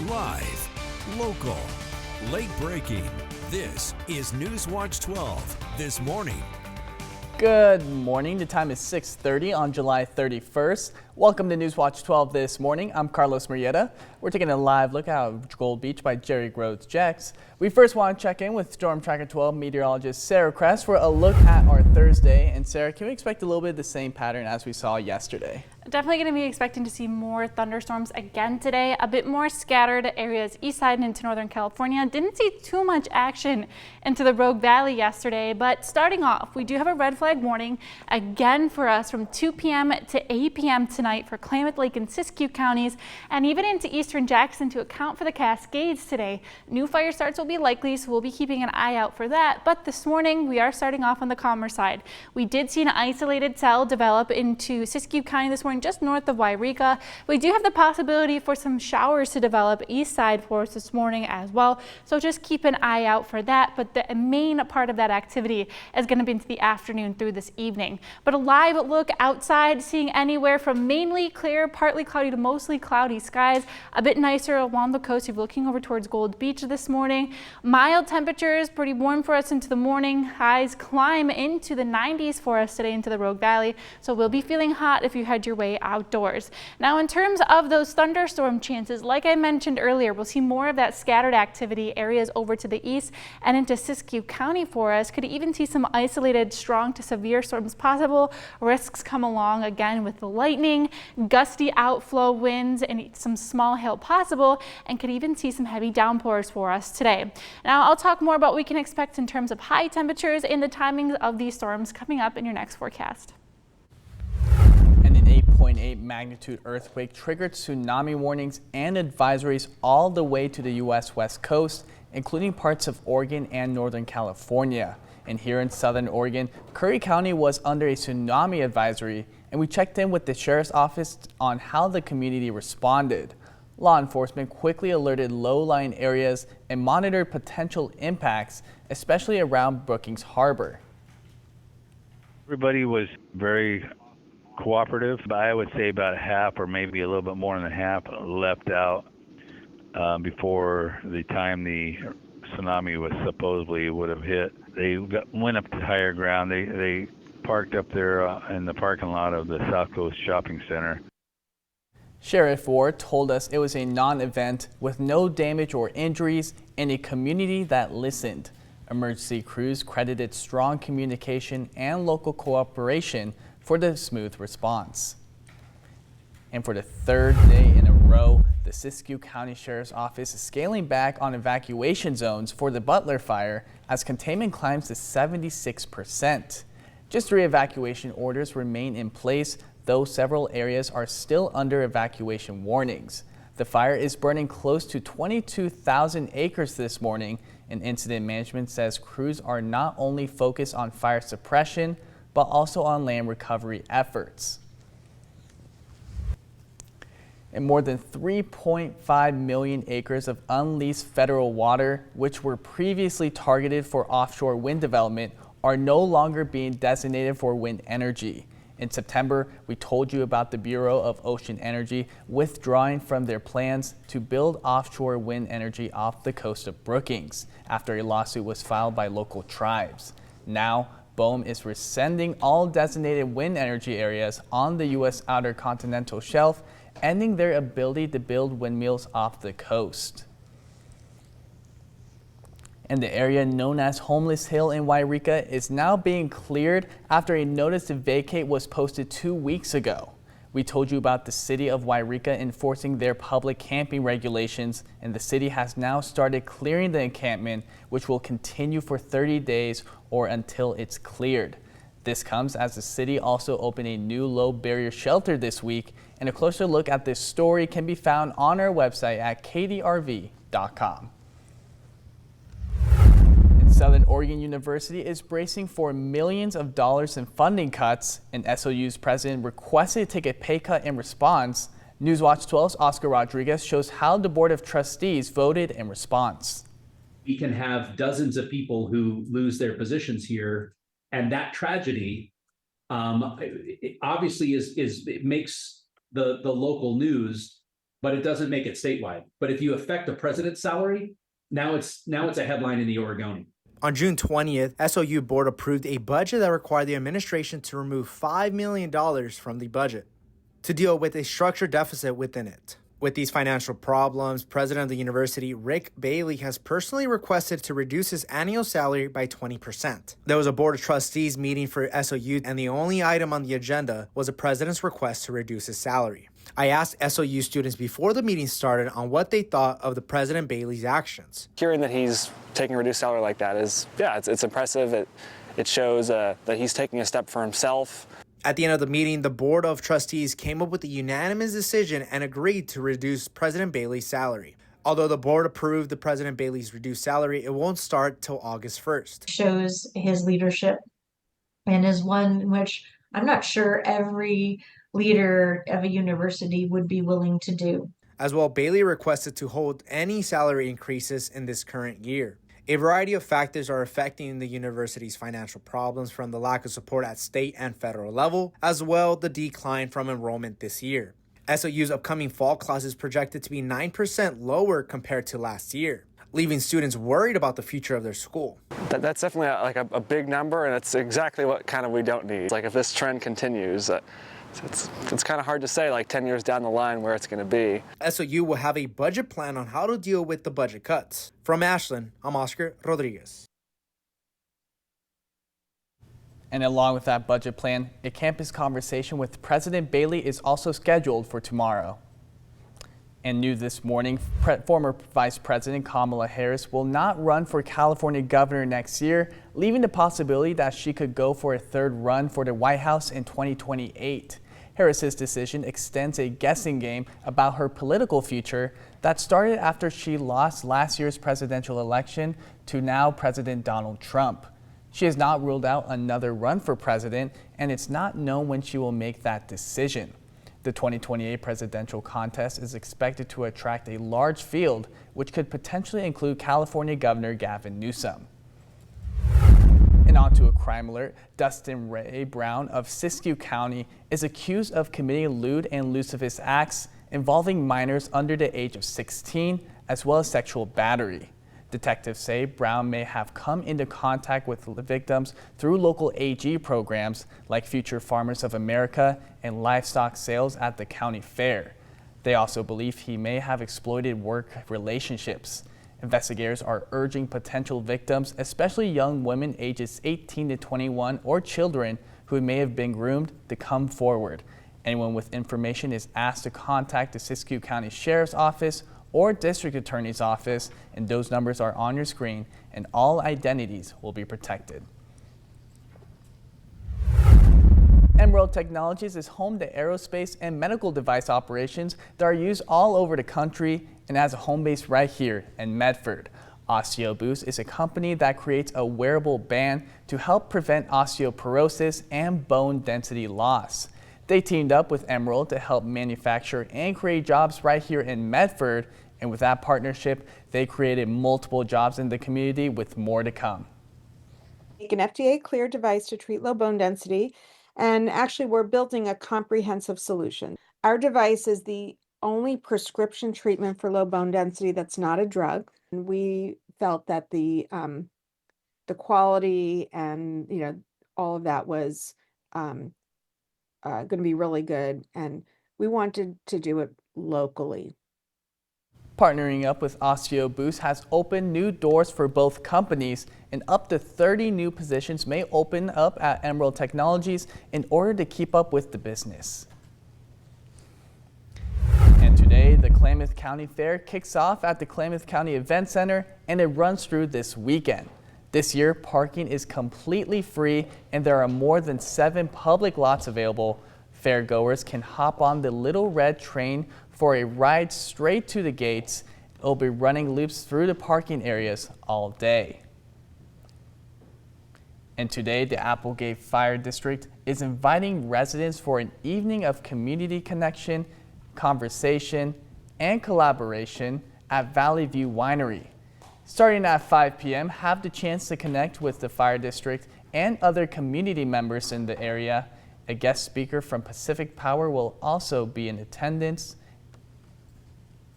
Live, local, late breaking. This is Newswatch 12 this morning. Good morning. The time is 6:30 on July 31st. Welcome to Newswatch 12 this morning. I'm Carlos Murrieta. We're taking a live look out Gold Beach by Jerry Groves Jex. We first want to check in with Storm Tracker 12 meteorologist Sarah Kress for a look at our Thursday. And Sarah, can we expect a little bit of the same pattern as we saw yesterday? Definitely going to be expecting to see more thunderstorms again today. A bit more scattered areas east side and into Northern California. Didn't see too much action into the Rogue Valley yesterday, but starting off, we do have a red flag warning again for us from 2 p.m. to 8 p.m. tonight for Klamath Lake and Siskiyou counties, and even into eastern Jackson to account for the Cascades today. New fire starts will be likely, so we'll be keeping an eye out for that. But this morning, we are starting off on the calmer side. We did see an isolated cell develop into Siskiyou County this morning, just north of Wairika. We do have the possibility for some showers to develop east side for us this morning as well, so just keep an eye out for that. But the main part of that activity is going to be into the afternoon through this evening. But a live look outside, seeing anywhere from mainly clear, partly cloudy to mostly cloudy skies. A bit nicer along the coast if you're looking over towards Gold Beach this morning. Mild temperatures, pretty warm for us into the morning. Highs climb into the 90s for us today into the Rogue Valley, so we'll be feeling hot if you head your way outdoors. Now, in terms of those thunderstorm chances, like I mentioned earlier, we'll see more of that scattered activity areas over to the east and into Siskiyou County for us. Could even see some isolated strong to severe storms possible. Risks come along again with the lightning, gusty outflow winds, and some small hail possible, and could even see some heavy downpours for us today. Now, I'll talk more about what we can expect in terms of high temperatures and the timings of these storms coming up in your next forecast. And an 8.8 magnitude earthquake triggered tsunami warnings and advisories all the way to the U.S. West Coast, including parts of Oregon and Northern California. And here in Southern Oregon, Curry County was under a tsunami advisory, and we checked in with the Sheriff's Office on how the community responded. Law enforcement quickly alerted low-lying areas and monitored potential impacts, especially around Brookings Harbor. Everybody was very cooperative, but I would say about half or maybe a little bit more than half left out before the time the tsunami was supposedly would have hit. They went up to higher ground. They parked up there in the parking lot of the South Coast Shopping Center. Sheriff Ward told us it was a non-event with no damage or injuries and a community that listened. Emergency crews credited strong communication and local cooperation for the smooth response. And for the third day in a row, the Siskiyou County Sheriff's Office is scaling back on evacuation zones for the Butler Fire as containment climbs to 76%. Just 3 evacuation orders remain in place, though several areas are still under evacuation warnings. The fire is burning close to 22,000 acres this morning, and incident management says crews are not only focused on fire suppression, but also on land recovery efforts. And more than 3.5 million acres of unleased federal water, which were previously targeted for offshore wind development, are no longer being designated for wind energy. In September, we told you about the Bureau of Ocean Energy withdrawing from their plans to build offshore wind energy off the coast of Brookings after a lawsuit was filed by local tribes. Now, BOEM is rescinding all designated wind energy areas on the U.S. outer continental shelf, ending their ability to build windmills off the coast. And the area known as Homeless Hill in Wairika is now being cleared after a notice to vacate was posted 2 weeks ago. We told you about the city of Wairika enforcing their public camping regulations, and the city has now started clearing the encampment, which will continue for 30 days or until it's cleared. This comes as the city also opened a new low barrier shelter this week, and a closer look at this story can be found on our website at kdrv.com. Southern Oregon University is bracing for millions of dollars in funding cuts, and SOU's president requested to take a pay cut in response. Newswatch 12's Oscar Rodriguez shows how the Board of Trustees voted in response. We can have dozens of people who lose their positions here, and that tragedy obviously it makes the local news, but it doesn't make it statewide. But if you affect the president's salary, now it's a headline in the Oregonian. On June 20th, SOU board approved a budget that required the administration to remove $5 million from the budget to deal with a structural deficit within it. With these financial problems, president of the university, Rick Bailey, has personally requested to reduce his annual salary by 20%. There was a board of trustees meeting for SOU, and the only item on the agenda was the president's request to reduce his salary. I asked SOU students before the meeting started on what they thought of the President Bailey's actions. Hearing that he's taking a reduced salary like that is, it's impressive. It shows that he's taking a step for himself. At the end of the meeting, the Board of Trustees came up with a unanimous decision and agreed to reduce President Bailey's salary. Although the board approved the President Bailey's reduced salary, it won't start till August 1st. Shows his leadership and is one in which I'm not sure every leader of a university would be willing to do. As well, Bailey requested to hold any salary increases in this current year. A variety of factors are affecting the university's financial problems, from the lack of support at state and federal level, as well the decline from enrollment this year. SOU's upcoming fall class is projected to be 9% lower compared to last year, leaving students worried about the future of their school. That's definitely a big number, and it's exactly what kind of we don't need. Like, if this trend continues, it's kind of hard to say, like 10 years down the line, where it's going to be. SOU will have a budget plan on how to deal with the budget cuts. From Ashland, I'm Oscar Rodriguez. And along with that budget plan, a campus conversation with President Bailey is also scheduled for tomorrow. And new this morning, former Vice President Kamala Harris will not run for California governor next year, leaving the possibility that she could go for a third run for the White House in 2028. Harris's decision extends a guessing game about her political future that started after she lost last year's presidential election to now President Donald Trump. She has not ruled out another run for president, and it's not known when she will make that decision. The 2028 presidential contest is expected to attract a large field, which could potentially include California Governor Gavin Newsom. And on to a crime alert. Dustin Ray Brown of Siskiyou County is accused of committing lewd and lascivious acts involving minors under the age of 16, as well as sexual battery. Detectives say Brown may have come into contact with the victims through local AG programs like Future Farmers of America and livestock sales at the county fair. They also believe he may have exploited work relationships. Investigators are urging potential victims, especially young women ages 18 to 21 or children who may have been groomed, to come forward. Anyone with information is asked to contact the Siskiyou County Sheriff's Office or District Attorney's Office, and those numbers are on your screen, and all identities will be protected. Emerald Technologies is home to aerospace and medical device operations that are used all over the country and has a home base right here in Medford. OsteoBoost is a company that creates a wearable band to help prevent osteoporosis and bone density loss. They teamed up with Emerald to help manufacture and create jobs right here in Medford, and with that partnership, they created multiple jobs in the community with more to come. An FDA-cleared device to treat low bone density, and actually we're building a comprehensive solution. Our device is the only prescription treatment for low bone density that's not a drug. And we felt that the quality and all of that was going to be really good, and we wanted to do it locally. Partnering up with OsteoBoost has opened new doors for both companies, and up to 30 new positions may open up at Emerald Technologies in order to keep up with the business. And today, the Klamath County Fair kicks off at the Klamath County Event Center, and it runs through this weekend. This year, parking is completely free, and there are more than 7 public lots available. Fairgoers can hop on the Little Red Train for a ride straight to the gates. It will be running loops through the parking areas all day. And today, the Applegate Fire District is inviting residents for an evening of community connection, conversation, and collaboration at Valley View Winery. Starting at 5 p.m., have the chance to connect with the fire district and other community members in the area. A guest speaker from Pacific Power will also be in attendance.